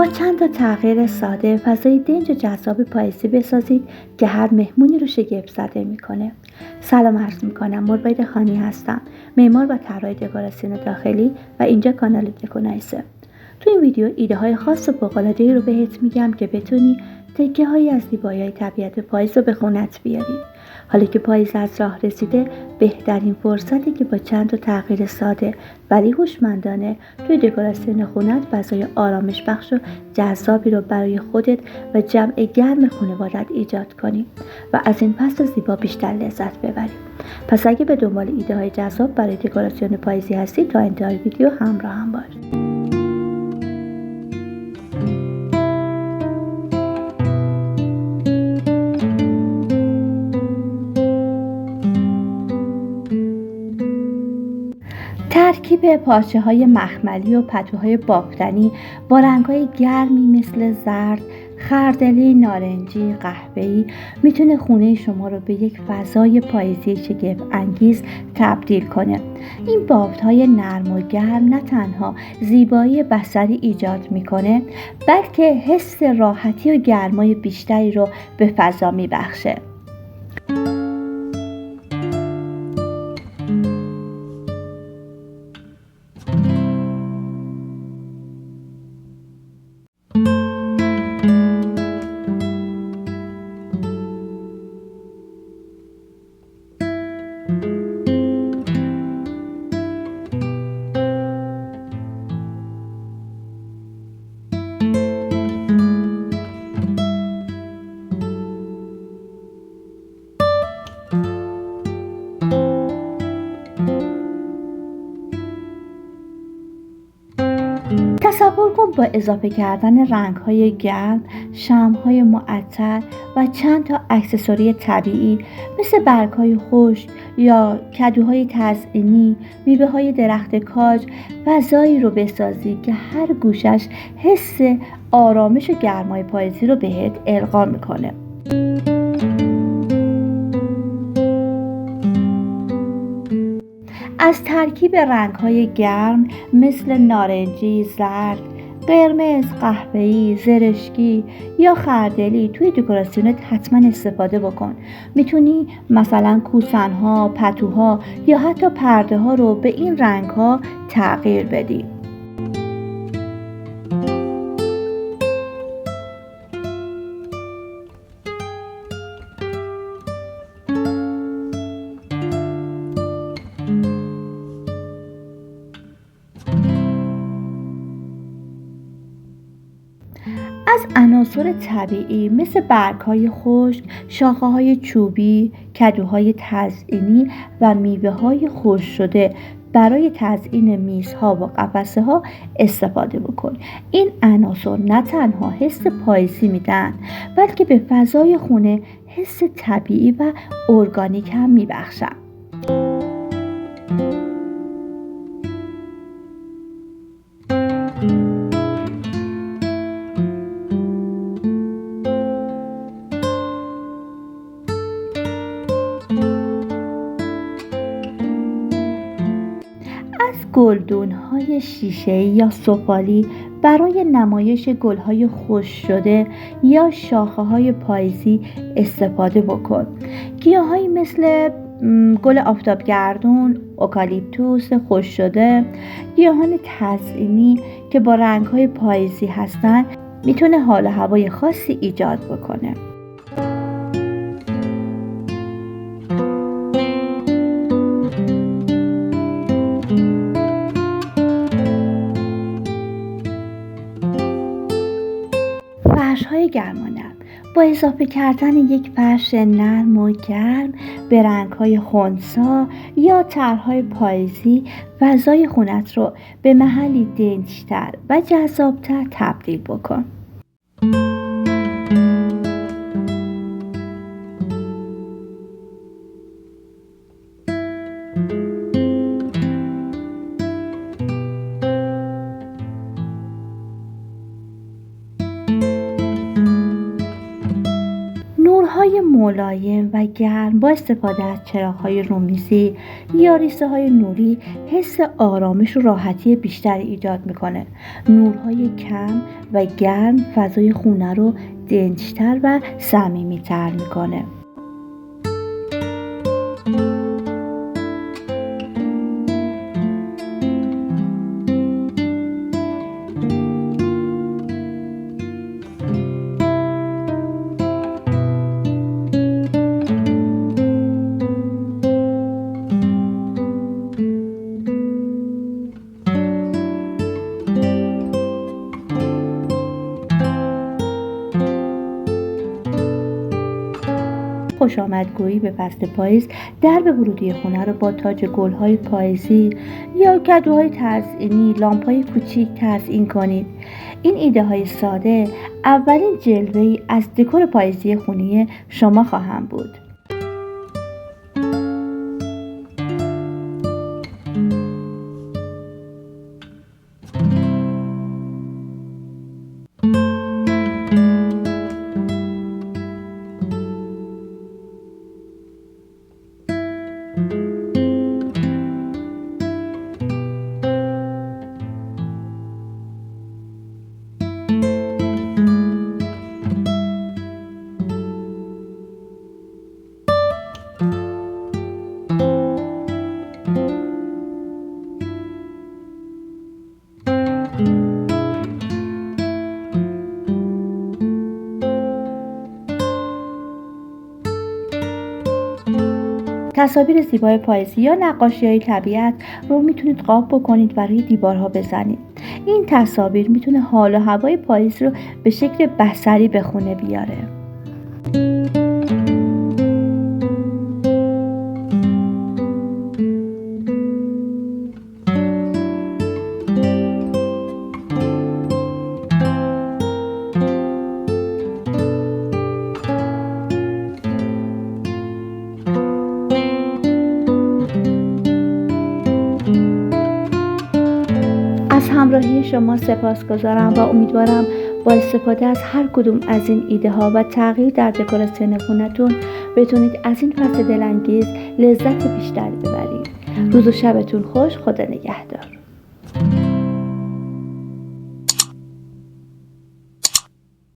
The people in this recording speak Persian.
با چند تا تغییر ساده فضای دنج و جذاب پاییزی بسازید که هر مهمونی رو شگفت زده میکنه. سلام عرض میکنم، مروید خانی هستم، معمار و طراح دکوراسیون داخلی و اینجا کانال دکونایسه. تو این ویدیو ایده های خاص و فوق‌العاده‌ای رو بهت میگم که بتونی تکه هایی از زیبایی طبیعت پاییز رو به خونت بیاری. حالا که پاییز از راه رسیده، بهترین فرصتی که با چند تا تغییر ساده ولی هوشمندانه توی دکوراسیون خونت فضای آرامش بخش و جذابی رو برای خودت و جمع گرم خانوادت ایجاد کنی و از این پس زیبا بیشتر لذت ببری. پس اگه به دنبال ایده های جذاب برای دکوراسیون پاییزی هستی، تا انتهای ویدیو همراه هم باش. ترکیب پارچه‌های مخملی و پتوهای بافتنی با رنگ‌های گرمی مثل زرد، خردلی، نارنجی، قهوه‌ای میتونه خونه شما رو به یک فضای پاییزی شگفت انگیز تبدیل کنه. این بافت‌های نرم و گرم نه تنها زیبایی بصری ایجاد میکنه، بلکه حس راحتی و گرمای بیشتری رو به فضا میبخشه. تصور کن با اضافه کردن رنگ‌های گرم، شمع‌های معطر و چند تا اکسسوری طبیعی مثل برگ‌های خشک یا کدوهای تزئینی، میوه‌های درخت کاج، فضایی رو بسازی که هر گوشش حس آرامش و گرمای پاییزی رو بهت القا میکنه. از ترکیب رنگ‌های گرم مثل نارنجی، زرد، قرمز، قهوه‌ای، زرشکی یا خردلی توی دکوراسیونت حتما استفاده بکن. میتونی مثلا کوسن‌ها، پتوها یا حتی پرده‌ها رو به این رنگ‌ها تغییر بدی. از عناصر طبیعی مثل برگ‌های خشک، شاخه‌های چوبی، کدوهای تزئینی و میوه‌های خشک شده برای تزیین میزها و قفسه‌ها استفاده بکن. این عناصر نه تنها حس پاییزی میدن، بلکه به فضای خونه حس طبیعی و ارگانیک هم میبخشن. گلدون‌های شیشه‌ای یا سفالی برای نمایش گل‌های خشک شده یا شاخه‌های پاییزی استفاده بکن. گیاهایی مثل گل آفتابگردون، اوکالیپتوس خشک شده، گیاهان تزئینی که با رنگ‌های پاییزی هستن میتونه حال و هوای خاصی ایجاد بکنه. فرش‌های گرم و نرم با اضافه کردن یک فرش نرم و گرم به رنگ‌های خنثی یا طرح‌های پاییزی فضای خونت رو به محلی دنج‌تر و جذاب‌تر تبدیل بکن. نورهای ملایم و گرم با استفاده از چراغ‌های رومیزی یا ریسه‌های نوری حس آرامش و راحتی بیشتری ایجاد میکنه. نورهای کم و گرم فضای خونه رو دنج‌تر و صمیمی‌تر میکنه. خوش آمدگویی به فصل پاییز درب ورودی خونه رو با تاج گل‌های پاییزی یا کادوهای تزئینی، لامپ‌های کوچیک تزیین کنید. این ایده‌های ساده اولین جلوه‌ای از دکور پاییزی خونه شما خواهند بود. تصاویر زیبای پاییزی یا نقاشی‌های طبیعت رو میتونید قاب بکنید و روی دیوارها بزنید. این تصاویر میتونه حال و هوای پاییز رو به شکل بصری به خونه بیاره. از همراهی شما سپاسگزارم و امیدوارم با استفاده از هر کدوم از این ایده ها و تغییر در دکوراسیون خونتون بتونید از این فصل دلانگیز لذت بیشتری ببرید. روز و شبتون خوش. خدا نگهدار.